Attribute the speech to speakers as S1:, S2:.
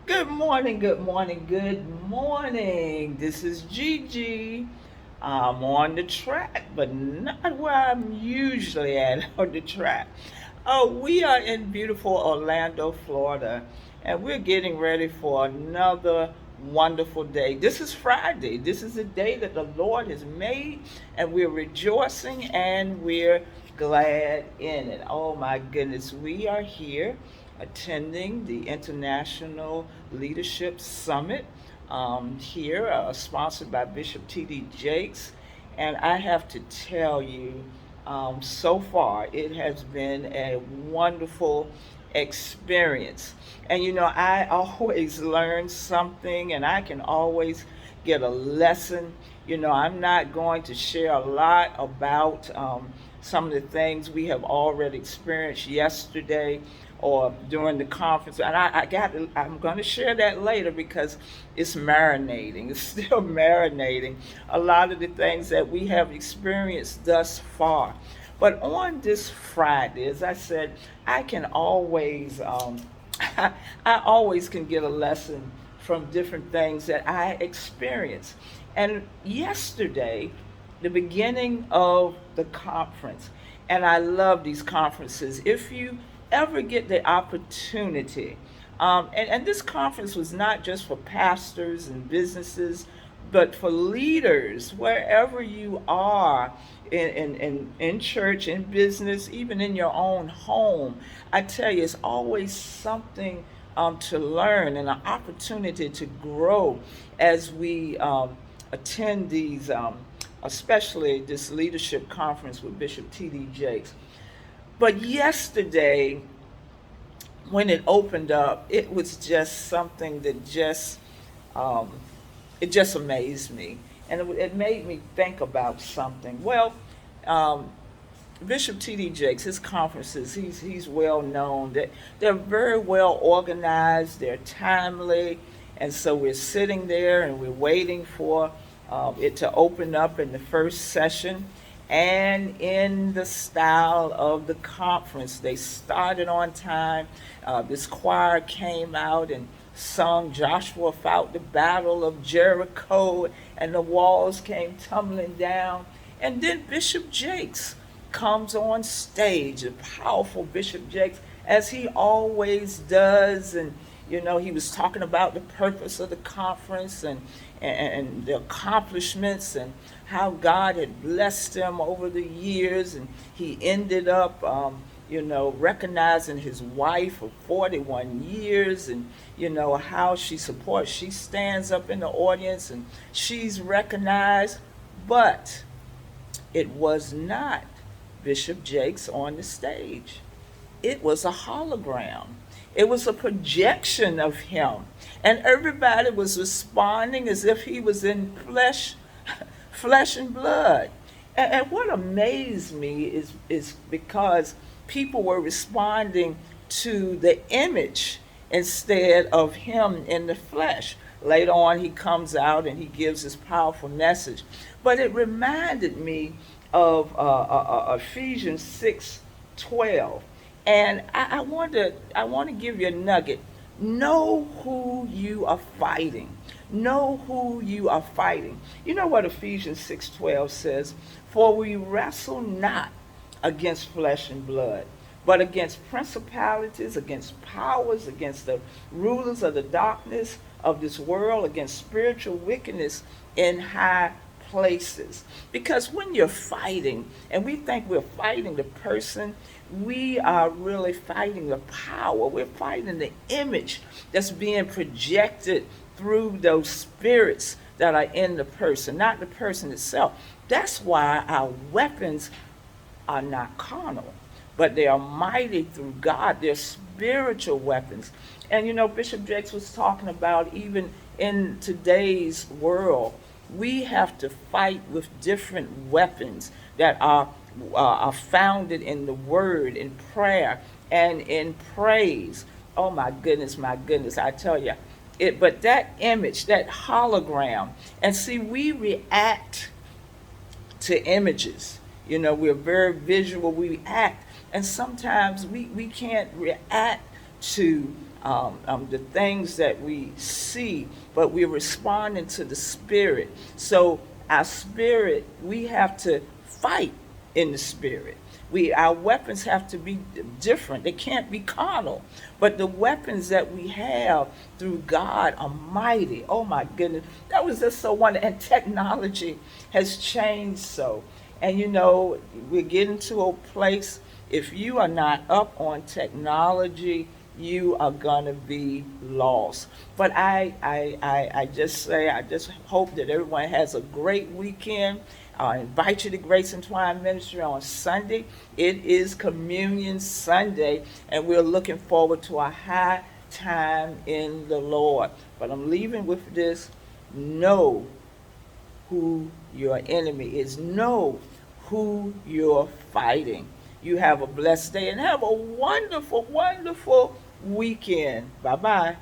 S1: Good morning, good morning, good morning. This is G.G. I'm on the track, but not where I'm usually at on the track. Oh, we are in beautiful Orlando, Florida, and we're getting ready for another wonderful day. This is Friday. This is a day that the Lord has made, and we're rejoicing and we're glad in it. Oh my goodness, we are here attending the International Leadership Summit here, sponsored by Bishop T.D. Jakes. And I have to tell you, so far, it has been a wonderful experience. And I always learn something, and I can always get a lesson. I'm not going to share a lot about some of the things we have already experienced yesterday or during the conference. And I'm going to share that later because it's marinating. It's still marinating a lot of the things that we have experienced thus far. But on this Friday, as I said, I can always, I always can get a lesson from different things that I experience. And yesterday, the beginning of the conference, and I love these conferences. If you ever get the opportunity, and this conference was not just for pastors and businesses, but for leaders, wherever you are in church, in business, even in your own home. I tell you, it's always something to learn and an opportunity to grow as we attend these, especially this leadership conference with Bishop T.D. Jakes. But yesterday, when it opened up, it was just something that um, it just amazed me, and it made me think about something. Well, um, Bishop T.D. Jakes, his conferences, he's well known. That they're very well organized, they're timely, and so we're sitting there and we're waiting for it to open up in the first session. And in the style of the conference, they started on time. This choir came out and sung Joshua fought the battle of Jericho, and the walls came tumbling down. And then Bishop Jakes comes on stage, a powerful Bishop Jakes, as he always does. And he was talking about the purpose of the conference and the accomplishments and how God had blessed him over the years. And he ended up, recognizing his wife of 41 years, and how she stands up in the audience and she's recognized. But it was not Bishop Jakes on the stage. It was a hologram. It was a projection of him. And everybody was responding as if he was in flesh and blood. And what amazed me is because people were responding to the image instead of him in the flesh. Later on, he comes out and he gives this powerful message. But it reminded me of Ephesians 6:12. And I want to give you a nugget. Know who you are fighting. Know who you are fighting. You know what Ephesians 6:12 says? For we wrestle not against flesh and blood, but against principalities, against powers, against the rulers of the darkness of this world, against spiritual wickedness in high places. Because when you're fighting, and we think we're fighting the person, we are really fighting the power. We're fighting the image that's being projected through those spirits that are in the person, not the person itself. That's why our weapons are not carnal, but they are mighty through God. They're spiritual weapons. And Bishop Jakes was talking about, even in today's world, we have to fight with different weapons that are founded in the word, in prayer, and in praise. Oh my goodness, I tell you. But that image, that hologram, and see, we react to images. We're very visual, we act. And sometimes we can't react to the things that we see, but we're responding to the spirit. So our spirit, we have to fight in the spirit. Our weapons have to be different. They can't be carnal. But the weapons that we have through God are mighty. Oh my goodness. That was just so wonderful. And technology has changed so. And we're getting to a place, if you are not up on technology, you are gonna be lost. But I just say, I just hope that everyone has a great weekend. I invite you to Grace and Twine Ministry on Sunday. It is Communion Sunday, and we're looking forward to a high time in the Lord. But I'm leaving with this: know who your enemy is. Know who you're fighting. You have a blessed day and have a wonderful, wonderful weekend. Bye bye.